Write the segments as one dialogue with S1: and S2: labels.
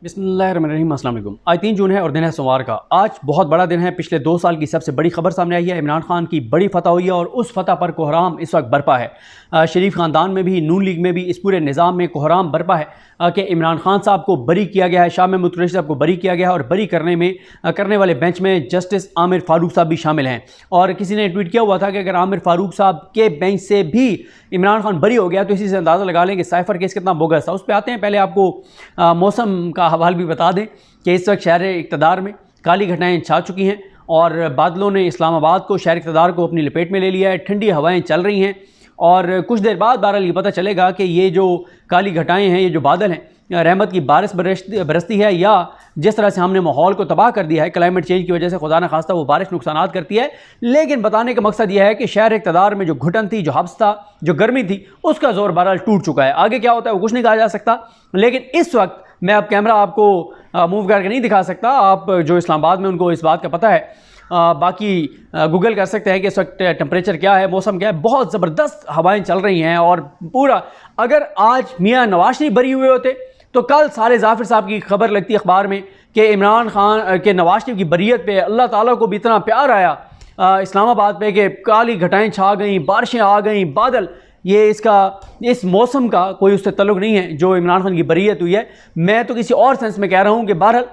S1: बिस्मिल्लाहिर्रहमानिर्रहीम। अस्सलाम वालेकुम। आज 3 जून है और दिन है सोमवार का। आज बहुत बड़ा दिन है। पिछले 2 साल की सबसे बड़ी खबर सामने आई है। इमरान खान की बड़ी फतह हुई है और उस फतह पर कोहराम इस वक्त बरपा है। शरीफ ख़ानदान में भी, नून लीग में भी, इस पूरे निज़ाम में कोहराम बरपा है कि इमरान खान साहब को बरी किया गया है। शाह महमूद कुरैशी साहब को बरी किया गया है और बरी करने वाले बेंच में जस्टिस आमिर फ़ारूक साहब भी शामिल हैं। और किसी ने ट्वीट किया हुआ था कि अगर आमिर फ़ारूक साहब के बेंच से भी इमरान खान बरी हो गया तो इसी से अंदाज़ा लगा लें कि साइफ़र केस कितना बोगस था। उस पर आते हैं। पहले आपको मौसम का हवाल भी बता दें कि इस वक्त शहर इक़्तिदार में काली घटाएँ छा चुकी हैं और बादलों ने इस्लामाबाद को, शहर इक़्तिदार को अपनी लपेट में ले लिया है। ठंडी हवाएं चल रही हैं और कुछ देर बाद बहरहाल ये पता चलेगा कि ये जो काली घटाएं हैं, ये जो बादल हैं, रहमत की बारिश बरसती है या जिस तरह से हमने माहौल को तबाह कर दिया है क्लाइमेट चेंज की वजह से, खुदा न खास्ता वो बारिश नुकसानात करती है। लेकिन बताने का मकसद यह है कि शहर इक़्तिदार में जो घुटन थी, जो हब्स था, जो गर्मी थी, उसका जोर बहरहाल टूट चुका है। आगे क्या होता है वो कुछ नहीं कहा जा सकता। लेकिन इस वक्त मैं अब कैमरा आपको मूव करके नहीं दिखा सकता। आप जो इस्लामाबाद में उनको इस बात का पता है, बाकी गूगल कर सकते हैं कि इस वक्त टेम्परेचर क्या है, मौसम क्या है। बहुत ज़बरदस्त हवाएं चल रही हैं और पूरा, अगर आज मियाँ नवाज शरीफ बरी हुए होते तो कल साले जाफिर साहब की खबर लगती अखबार में कि इमरान खान के नवाज शरीफ की बरीयत पे अल्लाह ताला को भी इतना प्यार आया इस्लामाबाद पे कि काली घटाएं छा गई, बारिशें आ गई, बादल। ये इस मौसम का कोई उससे तल्लुक़ नहीं है जो इमरान खान की बरीयत हुई है। मैं तो किसी और सेंस में कह रहा हूँ कि बहरहाल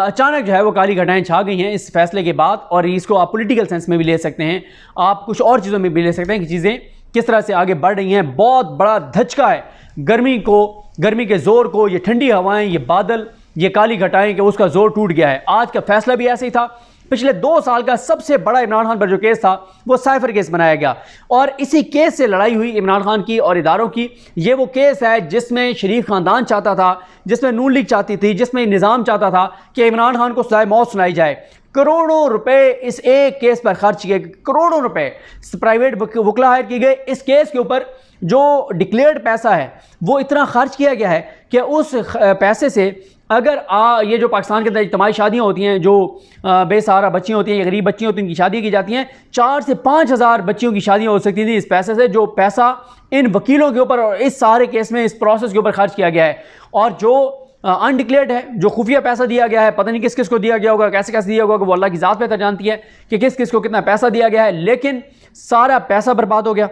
S1: अचानक जो है वो काली घटाएं छा गई हैं इस फैसले के बाद। और इसको आप पॉलिटिकल सेंस में भी ले सकते हैं, आप कुछ और चीज़ों में भी ले सकते हैं कि चीज़ें किस तरह से आगे बढ़ रही हैं। बहुत बड़ा धचका है गर्मी के ज़ोर को, ये ठंडी हवाएं, ये बादल, ये काली घटाएं, कि उसका ज़ोर टूट गया है। आज का फैसला भी ऐसे ही था। पिछले 2 साल का सबसे बड़ा इमरान खान पर जो केस था वो साइफर केस बनाया गया और इसी केस से लड़ाई हुई इमरान खान की और इदारों की। ये वो केस है जिसमें शरीफ ख़ानदान चाहता था, जिसमें नून लीग चाहती थी, जिसमें निज़ाम चाहता था कि इमरान खान को सज़ाए मौत सुनाई जाए। करोड़ों रुपए इस एक केस पर खर्च किए, करोड़ों रुपए प्राइवेट वकला हायर किए गए। इस केस के ऊपर जो डिक्लेयर्ड पैसा है वो इतना खर्च किया गया है कि उस पैसे से अगर ये जो पाकिस्तान के अंदर इज्तिमाई शादियाँ होती हैं, जो बेसहारा बच्चियाँ होती हैं या गरीब बच्चियाँ होती हैं, उनकी शादियाँ की जाती हैं, 4 से 5 हज़ार बच्चियों की शादियाँ हो सकती थी इस पैसे से, जो पैसा इन वकीलों के ऊपर और इस सारे केस में, इस प्रोसेस के ऊपर खर्च किया गया है। और जो अनडिक्लेयर्ड है, जो खुफिया पैसा दिया गया है, पता नहीं किस किस को दिया गया होगा, कैसे कैसे दिया होगा, वो अल्लाह की ज़ात बेहतर जानती है कि किस किस को कितना पैसा दिया गया है। लेकिन सारा पैसा बर्बाद हो गया,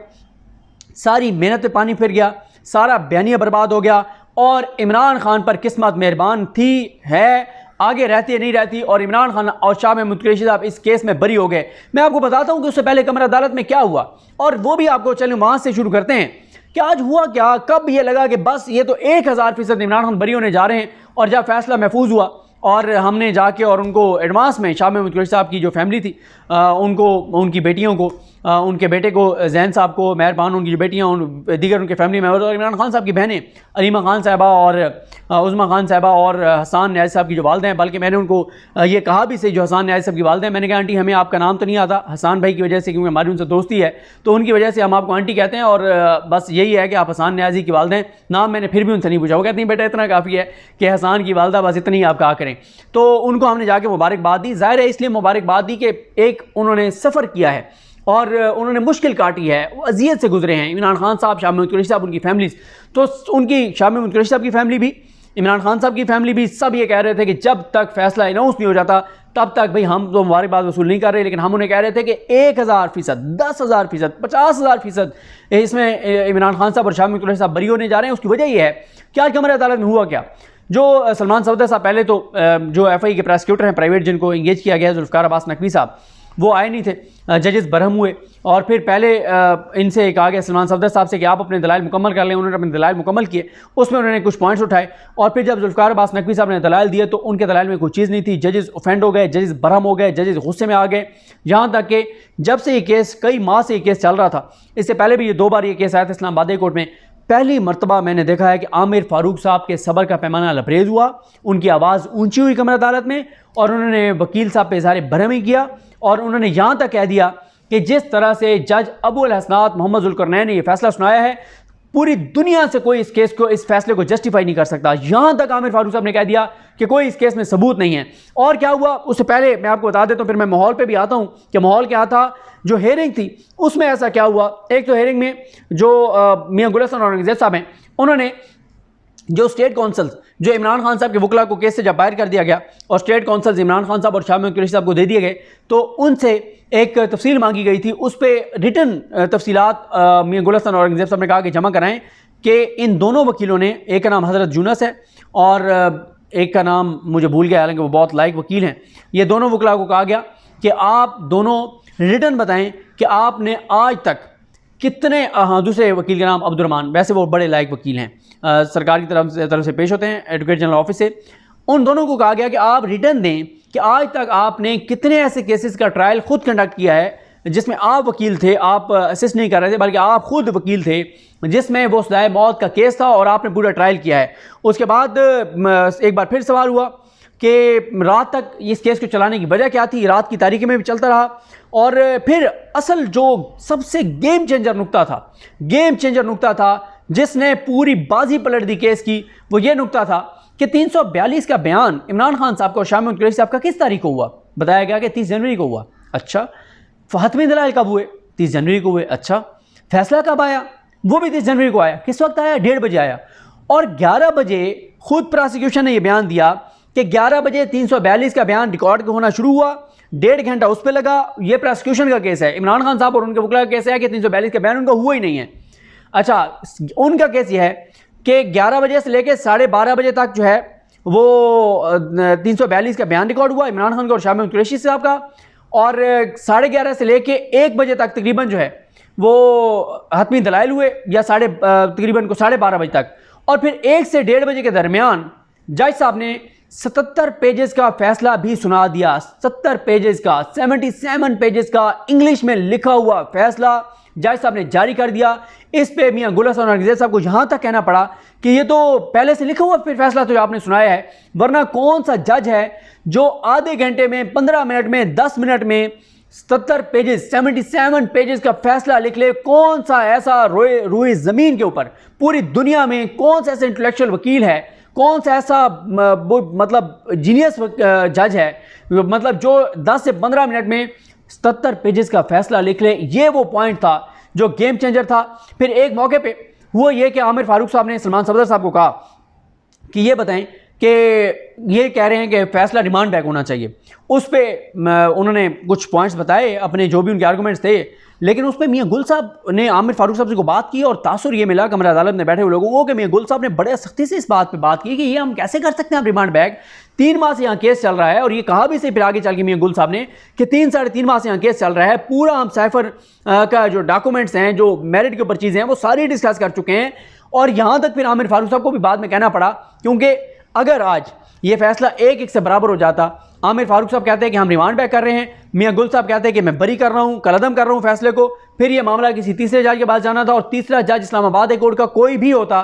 S1: सारी मेहनत पे पानी फिर गया, सारा बयानिया बर्बाद हो गया और इमरान खान पर किस्मत मेहरबान थी, है, आगे रहती है नहीं रहती और इमरान खान और शाह महमूद कुरैशी साहब इस केस में बरी हो गए। मैं आपको बताता हूँ कि उससे पहले कमर अदालत में क्या हुआ और वो भी आपको, चलें वहाँ से शुरू करते हैं कि आज हुआ क्या। कब ये लगा कि बस ये तो 1000% इमरान खान बरी होने जा रहे हैं और जब फैसला महफूज हुआ और हमने जाके और उनको एडवांस में शाह महमूद कुरैशी साहब की जो फैमिली थी उनको, उनकी बेटियों को, उनके बेटे को, जैन साहब को, मेहरबान, उनकी जो बेटियाँ, दीगर उनके फैमिली मेम्बर्स और इमरान खान साहब की बहनें अलीमा खान साहबा और उज़मा खान साहबा और हसन न्याज़ साहब की जो वालदा हैं, बल्कि मैंने उनको ये कहा भी सही, जो हसन न्याज़ साहब की वालदा हैं, मैंने कहा आंटी हमें आपका नाम तो नहीं आता, हसन भाई की वजह से, क्योंकि हमारी उनसे दोस्ती है तो उनकी वजह से हम आपको आंटी कहते हैं और बस यही है कि आप हसन न्याज़ी की वालदा हैं। नाम मैंने फिर भी उनसे नहीं पूछा। वो कहती हैं बेटा इतना काफ़ी है कि हसन की वालदा, बस इतनी आप कहा करें। तो उनको हमने जाके मुबारकबाद दी। ज़ाहिर है इसलिए मुबारकबाद दी कि एक उन्होंने सफ़र किया है और उन्होंने मुश्किल काटी है, वो अज़ियत से गुजरे हैं। इमरान खान साहब, शाह महमूद कुरैशी साहब, उनकी फैमिलीज़, तो उनकी शाह महमूद कुरैशी साहब की फैमिली भी, इमरान खान साहब की फैमिली भी, सब ये कह रहे थे कि जब तक फैसला अनाउंस नहीं हो जाता तब तक भाई हम तो मुबारकबाद वसूल नहीं कर रहे। लेकिन हम उन्हें कह रहे थे कि 1000%, 10,000%, 50,000% इसमें इमरान खान साहब और शाह महमूद कुरैशी साहब बरी होने जा रहे हैं। उसकी वजह यह है कि आज कमर अदालत में हुआ क्या। जो सलमान सफदर साहब, पहले तो जो FI के प्रोसिक्यूटर हैं प्राइवेट, जिनको इंगेज किया गया, जुल्फ़िकार अब्बास नकवी साहब, वो आए नहीं थे, जजेस बरहम हुए और फिर पहले इनसे कहा गया सलमान सफदर साहब से कि आप अपने दलाइल मुकम्मल कर लें। उन्होंने अपने दलाइल मुकम्मल किए, उसमें उन्होंने कुछ पॉइंट्स उठाए और फिर जब जुल्फ़िकार अब्बास नकवी साहब ने दलाइल दिए तो उनके दलाइल में कोई चीज़ नहीं थी। जजेस ऑफेंड हो गए, जजेस बरहम हो गए, जजेस गुस्से में आ गए। यहाँ तक कि जब से ये केस, कई माह से ये केस चल रहा था, इससे पहले भी ये 2 बार ये केस आया था इस्लामाबाद कोर्ट में, पहली मरतबा मैंने देखा है कि आमिर फ़ारूक साहब के सब्र का पैमाना लबरेज हुआ, उनकी आवाज़ ऊंची हुई कमर अदालत में और उन्होंने वकील साहब पे इज़हार बरहमी किया और उन्होंने यहाँ तक कह दिया कि जिस तरह से जज अबू अल हसनात मोहम्मद ज़ुल्करनैन ने यह फैसला सुनाया है, पूरी दुनिया से कोई इस केस को, इस फैसले को जस्टिफाई नहीं कर सकता। यहाँ तक आमिर फ़ारूक साहब ने कह दिया कि कोई इस केस में सबूत नहीं है। और क्या हुआ उससे पहले मैं आपको बता देता हूँ, फिर मैं माहौल पे भी आता हूँ कि माहौल क्या था। जो हेयरिंग थी उसमें ऐसा क्या हुआ, एक तो हेयरिंग में जो मियाँ गुल हसन औरंगज़ेब साहब हैं, उन्होंने जो स्टेट काउंसिल्स जो इमरान खान साहब के वकला को केस से जब बाहर कर दिया गया और स्टेट काउंसिल्स इमरान खान साहब और शाह महमूद कुरैशी साहब को दे दिए गए, तो उनसे एक तफसील मांगी गई थी। उस पर रिटन तफसीलात मियां गुल हसन औरंगज़ेब साहब ने कहा कि जमा कराएं कि इन दोनों वकीलों ने, एक का नाम हज़रत यूनुस है और एक का नाम मुझे भूल गया, हालांकि वो बहुत लायक वकील हैं, ये दोनों वकला को कहा गया कि आप दोनों रिटन बताएं कि आपने आज तक कितने, हाँ दूसरे वकील का नाम अब्दुर्रहमान, वैसे वो बड़े लायक वकील हैं, सरकार की तरफ से पेश होते हैं एडवोकेट जनरल ऑफिस से। उन दोनों को कहा गया कि आप रिटर्न दें कि आज तक आपने कितने ऐसे केसेस का ट्रायल खुद कंडक्ट किया है जिसमें आप वकील थे, आप असिस्ट नहीं कर रहे थे बल्कि आप खुद वकील थे, जिसमें वो सजाए मौत का केस था और आपने पूरा ट्रायल किया है। उसके बाद एक बार फिर सवाल हुआ कि रात तक इस केस को चलाने की वजह क्या थी, रात की तारीकी में भी चलता रहा। और फिर असल जो सबसे गेम चेंजर नुक्ता था जिसने पूरी बाजी पलट दी केस की, वो ये नुक्ता था कि 342 का बयान इमरान खान साहब का और शाह महमूद कुरैशी साहब का किस तारीख को हुआ। बताया गया कि 30 जनवरी को हुआ। अच्छा, हतमी दलाइल कब हुए? 30 जनवरी को हुए। अच्छा, फैसला कब आया? वो भी 30 जनवरी को आया। किस वक्त आया? 1:30 बजे आया। और 11 बजे खुद प्रोसिक्यूशन ने यह बयान दिया कि 11 बजे 342 का बयान रिकॉर्ड होना शुरू हुआ, 1.5 घंटा उस पर लगा। ये प्रोसिक्यूशन का केस है, इमरान खान साहब और उनके वकील का केस है कि 342 का बयान उनका हुआ ही नहीं है। अच्छा, उनका केस यह है कि 11 बजे से लेकर 12:30 बजे तक जो है वो 342 का बयान रिकॉर्ड हुआ इमरान खान का और शाह महमूद कुरैशी साहब का, और 11:30 से लेकर 1 बजे तक तकरीबन जो है वो हतमी दलाइल हुए, या तकरीबन को 12:30 बजे तक। और फिर 1 से 1:30 बजे के दरमियान जज साहब ने 77 पेजेस का फैसला भी सुना दिया। 70 पेजेस का, 77 पेजेस का इंग्लिश में लिखा हुआ फैसला जज साहब ने जारी कर दिया। इस पे मियां गुल हसन औरंगज़ेब साहब को यहां तक कहना पड़ा कि ये तो पहले से लिखा हुआ फिर फैसला तो आपने सुनाया है, वरना कौन सा जज है जो आधे घंटे में, 15 मिनट में, 10 मिनट में 77 पेजेस का फैसला लिख ले? कौन सा ऐसा रूए ज़मीन के ऊपर पूरी दुनिया में कौन सा ऐसा इंटेलेक्चुअल वकील है, कौन सा ऐसा मतलब जीनियस जज है, मतलब जो 10 से 15 मिनट में 77 पेजेस का फैसला लिख ले? ये वो पॉइंट था जो गेम चेंजर था। फिर एक मौके पे हुआ ये कि आमिर फारूक साहब ने सलमान सफदर साहब को कहा कि ये बताएं कि ये कह रहे हैं कि फैसला रिमांड बैक होना चाहिए। उस पर उन्होंने कुछ पॉइंट्स बताए अपने, जो भी उनके आर्गूमेंट्स थे, लेकिन उस पर मियां गुल साहब ने आमिर फारूक साहब से को बात की और तासुर ये मिला कमरा अदालत में बैठे हुए लोगों को कि मियां गुल साहब ने बड़े सख्ती से इस बात पे बात की कि ये हम कैसे कर सकते हैं रिमांड बैक, 3 माह से यहाँ केस चल रहा है। और ये कहा भी से फिर आगे चल के मियां गुल साहब ने कि 3-3.5 माह से यहाँ केस चल रहा है, पूरा हम साइफर का जो डॉक्यूमेंट्स हैं, जो मेरिट के ऊपर चीज़ें हैं, वो सारी डिस्कस कर चुके हैं। और यहाँ तक फिर आमिर फारूक साहब को भी बाद में कहना पड़ा, क्योंकि अगर आज ये फैसला 1-1 से बराबर हो जाता, आमिर फारूक साहब कहते हैं कि हम रिमांड बैक कर रहे हैं, मियां गुल साहब कहते हैं कि मैं बरी कर रहा हूं, कलअदम कर रहा हूं फैसले को, फिर ये मामला किसी तीसरे जज के पास जाना था, और तीसरा जज इस्लामाबाद हाई कोर्ट का कोई भी होता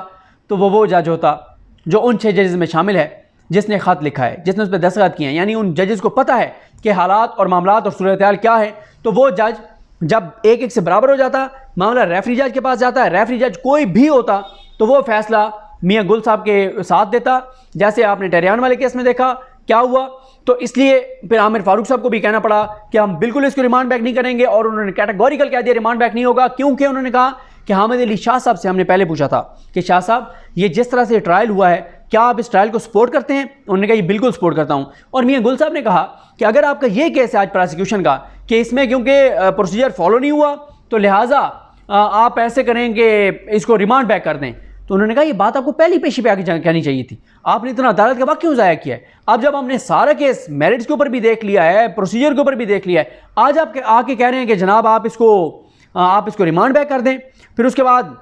S1: तो वो जज होता जो उन 6 जजेस में शामिल है, जिसने खत लिखा है, जिसने उस पर दस्तखत किए हैं। यानी उन जजेस को पता है कि हालात और मामलात और सूरत हाल क्या है। तो वो जज जब 1-1 से बराबर हो जाता, मामला रेफरी जज के पास जाता है, रेफरी जज कोई भी होता तो वो फैसला मियां गुल साहब के साथ देता, जैसे आपने टेरियान वाले केस में देखा क्या हुआ। तो इसलिए फिर आमिर फारूक साहब को भी कहना पड़ा कि हम बिल्कुल इसको रिमांड बैक नहीं करेंगे, और उन्होंने कैटेगोरिकल कह दिया रिमांड बैक नहीं होगा, क्योंकि उन्होंने कहा कि हामिद अली शाह साहब से हमने पहले पूछा था कि शाह साहब ये जिस तरह से ट्रायल हुआ है, क्या आप इस ट्रायल को सपोर्ट करते हैं? उन्होंने कहा ये बिल्कुल सपोर्ट करता हूं। और मियां गुल साहब ने कहा कि अगर आपका ये केस है आज प्रोसिक्यूशन का कि इसमें क्योंकि प्रोसीजर फॉलो नहीं हुआ तो लिहाजा आप ऐसे करें कि इसको रिमांड बैक कर दें, तो उन्होंने कहा ये बात आपको पहली पेशी पे आके कहनी चाहिए थी, आपने इतना अदालत का वक्त क्यों ज़ाया किया है? अब जब हमने सारा केस मेरिट्स के ऊपर भी देख लिया है, प्रोसीजर के ऊपर भी देख लिया है, आज आप आके कह रहे हैं कि जनाब आप इसको रिमांड बैक कर दें। फिर उसके बाद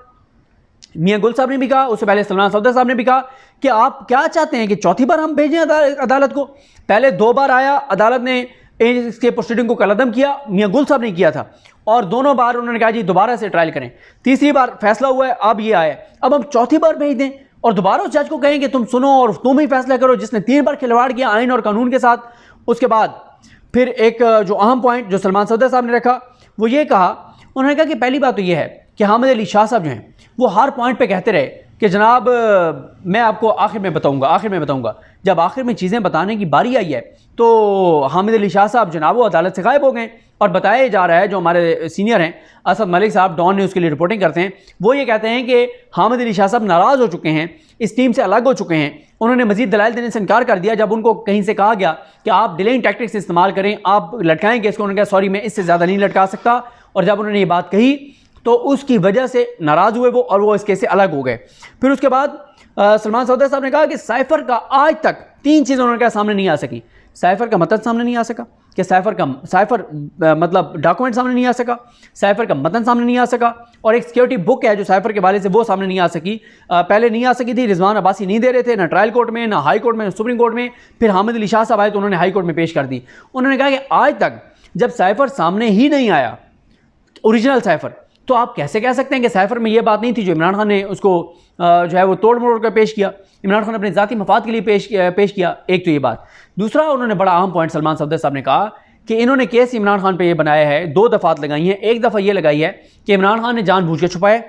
S1: मियां गुल साहब ने भी कहा, उससे पहले सलमान सफदर साहब ने भी कहा कि आप क्या चाहते हैं कि चौथी बार हम भेजें अदालत को? पहले 2 बार आया, अदालत ने इसके प्रोसीडिंग को कलअदम किया, मियां गुल साहब ने किया था, और दोनों बार उन्होंने कहा जी दोबारा से ट्रायल करें। तीसरी बार फैसला हुआ है, अब ये आया, अब हम चौथी बार भेज दें और दोबारा उस जज को कहें कि तुम सुनो और तुम ही फैसला करो, जिसने 3 बार खिलवाड़ किया आइन और कानून के साथ। उसके बाद फिर एक जो अहम पॉइंट जो सलमान सफदर साहब ने रखा वो ये कहा, उन्होंने कहा कि पहली बात तो ये है कि हामिद अली शाह साहब जो हैं वो हर पॉइंट पे कहते रहे कि जनाब मैं आपको आखिर में बताऊंगा। जब आखिर में चीज़ें बताने की बारी आई है तो हामिद अली शाह साहब जनाब वो अदालत से गायब हो गए और बताया जा रहा है, जो हमारे सीनियर हैं असद मलिक साहब डॉन न्यूज़ के लिए रिपोर्टिंग करते हैं, वो ये कहते हैं कि हामिद अली शाह साहब नाराज़ हो चुके हैं, इस टीम से अलग हो चुके हैं। उन्होंने मजीद दलाइल देने से इनकार कर दिया। जब उनको कहीं से कहा गया कि आप डिलेइंग टैक्टिक्स इस्तेमाल करें, आप लटकाएंगे इसको, उन्होंने कहा सॉरी मैं इससे ज़्यादा नहीं लटका सकता। और जब उन्होंने ये बात कही तो उसकी वजह से नाराज़ हुए वो, और वो इस केस से अलग हो गए। फिर उसके बाद सलमान सौदा साहब ने कहा कि साइफर का आज तक 3 चीज़ें उन्होंने कहा सामने नहीं आ सकी। साइफर का मतन सामने नहीं आ सका, कि साइफर मतलब डॉक्यूमेंट सामने नहीं आ सका, साइफर का मतन सामने नहीं आ सका, और एक सिक्योरिटी बुक है जो साइफर के वाले से वो सामने नहीं आ सकी। पहले नहीं आ सकी थी, रिजवान अब्बासी नहीं दे रहे थे, ना ट्रायल कोर्ट में, ना हाई कोर्ट में, ना सुप्रीम कोर्ट में। फिर हामिद अली शाह साहब आए तो उन्होंने हाई कोर्ट में पेश कर दी। उन्होंने कहा कि आज तक जब साइफर सामने ही नहीं आया, ओरिजिनल साइफर, तो आप कैसे कह सकते हैं कि साइफर में ये बात नहीं थी जो इमरान खान ने उसको जो है वो तोड़ मरोड़ कर पेश किया, इमरान खान ने अपने ज़ाती मफाद के लिए पेश किया। एक तो ये बात। दूसरा, उन्होंने बड़ा अहम पॉइंट सलमान सफदर साहब ने कहा कि इन्होंने केस इमरान खान पे ये बनाया है, 2 दफ़ात लगाई हैं। एक दफ़ा ये लगाई है कि इमरान खान ने जानबूझ के छुपाया,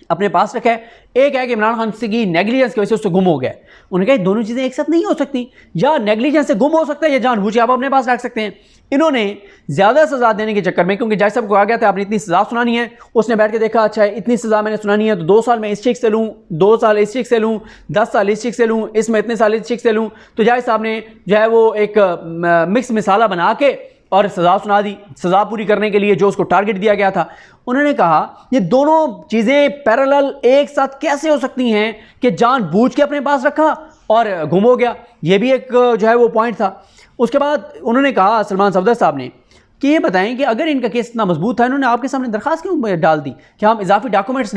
S1: अपने पास रखा है। एक है कि इमरान खान से की नेग्लिजेंस की वजह से उससे गुम हो गया। उन्होंने कहा दोनों चीज़ें एक साथ नहीं हो सकती, या नेग्लिजेंस से गुम हो सकता है या जानबूझ के आप अपने पास रख सकते हैं। इन्होंने ज़्यादा सज़ा देने के चक्कर में, क्योंकि जज साहब को कहा गया था आपने इतनी सज़ा सुनानी है, उसने बैठ के देखा अच्छा इतनी सज़ा मैंने सुनानी है तो 2 साल मैं इस शिक से लूँ, 2 साल इस शिक से लूँ, 10 साल इस शिक से लूँ, इसमें इतने साल इस शिक से लूँ। तो जज साहब ने जो है वो एक मिक्स मिसाला बना के और सज़ा सुना दी, सज़ा पूरी करने के लिए जो उसको टारगेट दिया गया था। उन्होंने कहा ये दोनों चीज़ें पैरेलल एक साथ कैसे हो सकती हैं कि जानबूझ के अपने पास रखा और गुम हो गया। ये भी एक जो है वो पॉइंट था। उसके बाद उन्होंने कहा सलमान सफदर साहब ने कि ये बताएं कि अगर इनका केस इतना मजबूत था, इन्होंने आपके सामने दरखास्त क्यों डाल दी कि हम इजाफी डॉक्यूमेंट्स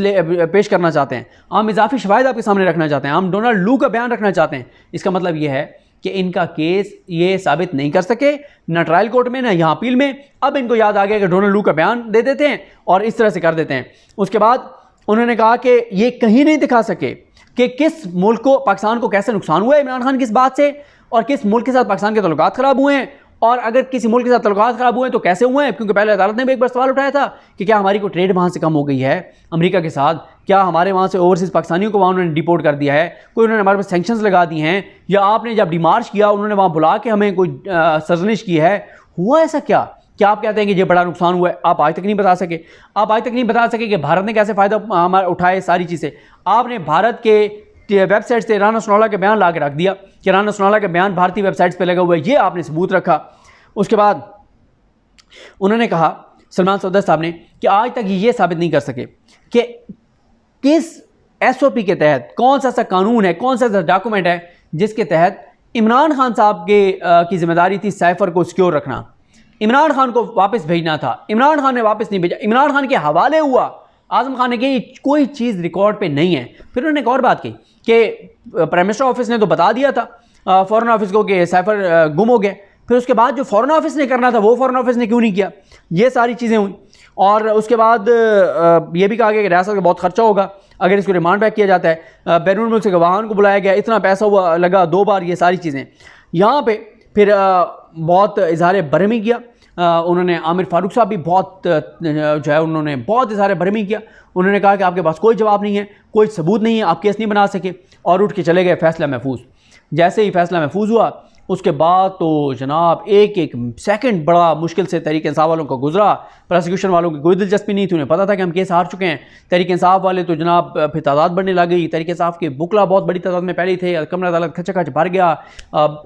S1: पेश करना चाहते हैं, हम इजाफी शवाहिद आपके सामने रखना चाहते हैं, हम डोनाल्ड लू का बयान रखना चाहते हैं। इसका मतलब ये है कि इनका केस ये साबित नहीं कर सके, ना ट्रायल कोर्ट में ना यहाँ अपील में। अब इनको याद आ गया कि डोनाल्ड लू का बयान दे देते हैं और इस तरह से कर देते हैं। उसके बाद उन्होंने कहा कि ये कहीं नहीं दिखा सके कि किस मुल्क को, पाकिस्तान को कैसे नुकसान हुआ है इमरान खान की इस बात से, और किस मुल्क के साथ पाकिस्तान के तल्लुकात ख़राब हुए हैं, और अगर किसी मुल्क के साथ तल्लुकात ख़राब हुए हैं तो कैसे हुए हैं। क्योंकि पहले अदालत ने भी एक बार सवाल उठाया था कि क्या हमारी कोई ट्रेड वहाँ से कम हो गई है अमेरिका के साथ, क्या हमारे वहाँ से ओवरसीज़ पाकिस्तानियों को वहाँ उन्होंने डिपोर्ट कर दिया है, कोई उन्होंने हमारे पास सैंक्शंस लगा दी हैं, या आपने जब डिमार्च किया उन्होंने वहाँ बुला के हमें कोई सरजनिश की है, हुआ ऐसा क्या आप कहते हैं कि ये बड़ा नुकसान हुआ है। आप आज तक नहीं बता सके। आप आज तक नहीं बता सके कि भारत ने कैसे फ़ायदा हमारा उठाए। सारी चीज़ें आपने भारत के वेबसाइट से राना सनौला के बयान ला के रख दिया कि राना सनौला के बयान भारतीय वेबसाइट्स पे लगा हुआ है, ये आपने सबूत रखा। उसके बाद उन्होंने कहा सलमान सफदर साहब ने कि आज तक ये साबित नहीं कर सके कि किस SOP के तहत, कौन सा कानून है, कौन सा डॉक्यूमेंट है जिसके तहत इमरान खान साहब की जिम्मेदारी थी साइफर को सिक्योर रखना, इमरान खान को वापस भेजना था, इमरान खान ने वापस नहीं भेजा, इमरान खान के हवाले हुआ, आज़म खान ने कही कोई चीज़ रिकॉर्ड पे नहीं है। फिर उन्होंने एक और बात की कि प्राइम मिनिस्टर ऑफिस ने तो बता दिया था फॉरेन ऑफिस को कि साइफर गुम हो गया। फिर उसके बाद जो फॉरेन ऑफिस ने करना था वो फॉरेन ऑफिस ने क्यों नहीं किया। ये सारी चीज़ें हुई। और उसके बाद ये भी कहा गया कि रियासत का बहुत खर्चा होगा अगर इसको रिमांड बैक किया जाता है, बैरून मुल्क से गवाहान को बुलाया गया, इतना पैसा हुआ लगा 2 बार, ये सारी चीज़ें। यहाँ पे फिर बहुत इजहार बरहमी किया उन्होंने। आमिर फारूक साहब भी बहुत जो है उन्होंने बहुत इजहार बरहमी किया। उन्होंने कहा कि आपके पास कोई जवाब नहीं है, कोई सबूत नहीं है, आप केस नहीं बना सके, और उठ के चले गए। फैसला महफूज। जैसे ही फैसला महफूज हुआ उसके बाद तो जनाब एक एक सेकंड बड़ा मुश्किल से तहरीक इंसाफ वालों को गुजरा। प्रोसिक्यूशन वालों की कोई दिलचस्पी नहीं थी, उन्हें पता था कि हम केस हार चुके हैं। तहरीक इंसाफ वाले तो जनाब फिर तादाद बढ़ने लग गई। तहरीक इंसाफ के बुकला बहुत बड़ी तादाद में पहले थे। कमरा अदालत खच भर गया,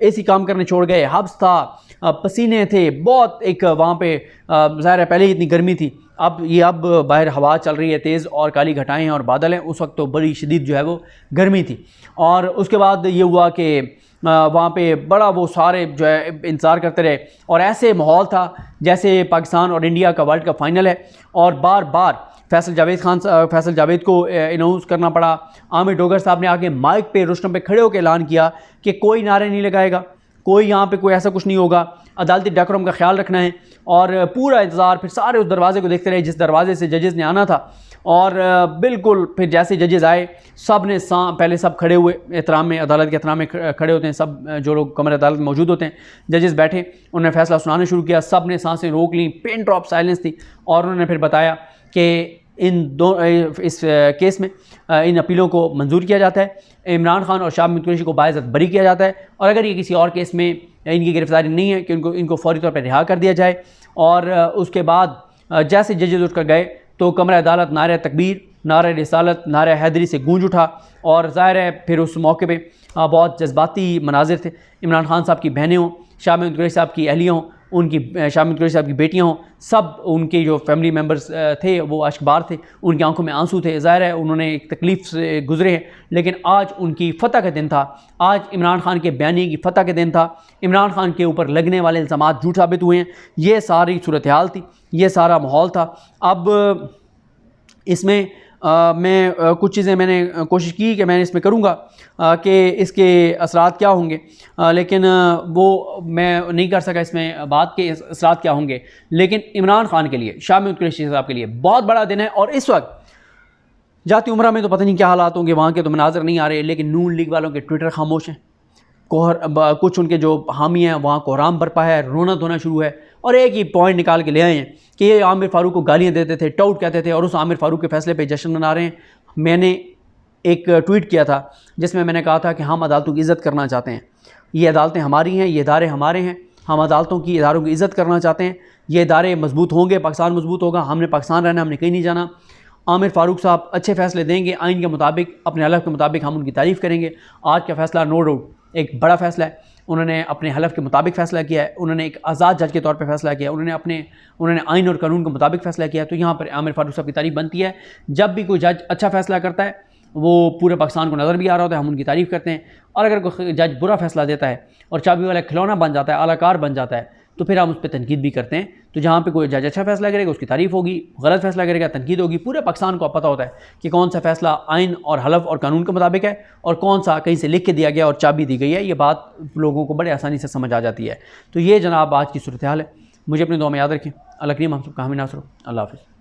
S1: AC काम करने छोड़ गए, हब्स था, पसीने थे बहुत। एक वहाँ पे ज़ाहिर है पहले ही इतनी गर्मी थी, अब बाहर हवा चल रही है तेज़ और काली घटाएँ हैं और बादल हैं। उस वक्त तो बड़ी शदीद जो है वो गर्मी थी। और उसके बाद ये हुआ कि वहाँ पे बड़ा वो सारे जो है इंतज़ार करते रहे, और ऐसे माहौल था जैसे पाकिस्तान और इंडिया का वर्ल्ड कप फाइनल है। और बार बार फैसल जावेद को अनाउंस करना पड़ा। आमिर डोगर साहब ने आके माइक पे रुस्तम पे खड़े होकर ऐलान किया कि कोई नारे नहीं लगाएगा, कोई यहाँ पे कोई ऐसा कुछ नहीं होगा, अदालती डेकोरम का ख्याल रखना है। और पूरा इंतज़ार, फिर सारे उस दरवाजे को देखते रहे जिस दरवाजे से जजेस ने आना था। और बिल्कुल फिर जैसे जजेस आए सब ने पहले सब खड़े हुए एहतराम में, अदालत के एहतराम में खड़े होते हैं सब जो लोग कमरे अदालत में मौजूद होते हैं। जजेस बैठे, उन्होंने फैसला सुनाना शुरू किया। सब ने सांसें रोक ली, पिन ड्रॉप साइलेंस थी। और उन्होंने फिर बताया कि इस केस में इन अपीलों को मंजूर किया जाता है। इमरान खान और शाह महमूद कुरैशी को बाइज़्ज़त बरी किया जाता है, और अगर ये किसी और केस में इनकी गिरफ्तारी नहीं है कि इनको फौरी तौर पर रिहा कर दिया जाए। और उसके बाद जैसे जजेस उठकर गए तो कमरा अदालत नारे तकबीर, नारे रिसालत, नारे हैदरी से गूंज उठा, और ज़ाहिर है फिर उस मौके पे बहुत जज्बाती मनाजिर थे। इमरान खान साहब की बहनें हों, शाह महमूद कुरैशी साहब की अहलियाँ हों, उनकी शाह महमूद कुरैशी साहब की बेटियाँ हों, सब उनके जो फैमिली मेम्बर्स थे वो अश्कबार थे, उनकी आंखों में आंसू थे। ज़ाहिर है उन्होंने एक तकलीफ़ से गुजरे हैं, लेकिन आज उनकी फ़तह का दिन था। आज इमरान खान के बयानी की फ़तह का दिन था। इमरान खान के ऊपर लगने वाले इल्ज़ामात झूठ साबित हुए हैं। ये सारी सूरत हाल थी, ये सारा माहौल था। अब इसमें मैं कुछ चीज़ें मैंने कोशिश की कि मैंने इसमें करूँगा कि इसके असरात क्या होंगे, लेकिन वो मैं नहीं कर सका इसमें बात के असरात क्या होंगे। लेकिन इमरान खान के लिए, शाह महमूद कुरैशी साहब के लिए बहुत बड़ा दिन है। और इस वक्त जाती उम्रा में तो पता नहीं क्या हालात होंगे, वहाँ के तो मनाज़र नहीं आ रहे, लेकिन नून लीग वालों के ट्विटर खामोश हैं। कुछ उनके जो हामी हैं वहाँ कोहराम बरपा है, रोना धोना शुरू है, और एक ही पॉइंट निकाल के ले आए हैं कि ये आमिर फ़ारूक को गालियाँ देते थे, टाउट कहते थे, और उस आमिर फ़ारूक के फ़ैसले पे जश्न मना रहे हैं। मैंने एक ट्वीट किया था जिसमें मैंने कहा था कि हम अदालतों की इज़्ज़त करना चाहते हैं, ये अदालतें हमारी हैं, ये इदारे हमारे हैं, हम अदालतों की इदारों की इज़्ज़त करना चाहते हैं। ये इदारे मजबूत होंगे, पाकिस्तान मजबूत होगा, हमने पाकिस्तान रहना, हमने कहीं नहीं जाना। आमिर फ़ारूक साहब अच्छे फ़ैसले देंगे आइन के मुताबिक, अपने हलफ के मुताबिक, हम उनकी तारीफ़ करेंगे। आज का फ़ैसला नो डाउट एक बड़ा फ़ैसला है। उन्होंने अपने हलफ के मुताबिक फ़ैसला किया है, उन्होंने एक आज़ाद जज के तौर पे फ़ैसला किया है, उन्होंने आइन और कानून के मुताबिक फ़ैसला किया है। तो यहाँ पर आमिर फ़ारूक साहब की तारीफ़ बनती है। जब भी कोई जज अच्छा फ़ैसला करता है वो पूरे पाकिस्तान को नज़र भी आ रहा होता है, हम उनकी तारीफ़ करते हैं। और अगर कोई जज बुरा फ़ैसला देता है और चाबी वाला खिलौना बन जाता है, आलाकार बन जाता है, तो फिर हम उस पर तनकीद भी करते हैं। तो जहाँ पे कोई जज अच्छा फ़ैसला करेगा उसकी तारीफ़ होगी, गलत फ़ैसला करेगा तनकीद होगी। पूरे पाकिस्तान को पता होता है कि कौन सा फ़ैसला आइन और हलफ और कानून के मुताबिक है और कौन सा कहीं से लिख के दिया गया और चाबी दी गई है। ये बात लोगों को बड़े आसानी से समझ आ जाती है। तो ये जनाब आज की सूरत हाल है। मुझे अपनी दुआ में याद रखें। अल्लाह करीम हम सबका हामी नासर हो। अल्लाह हाफ़िज़।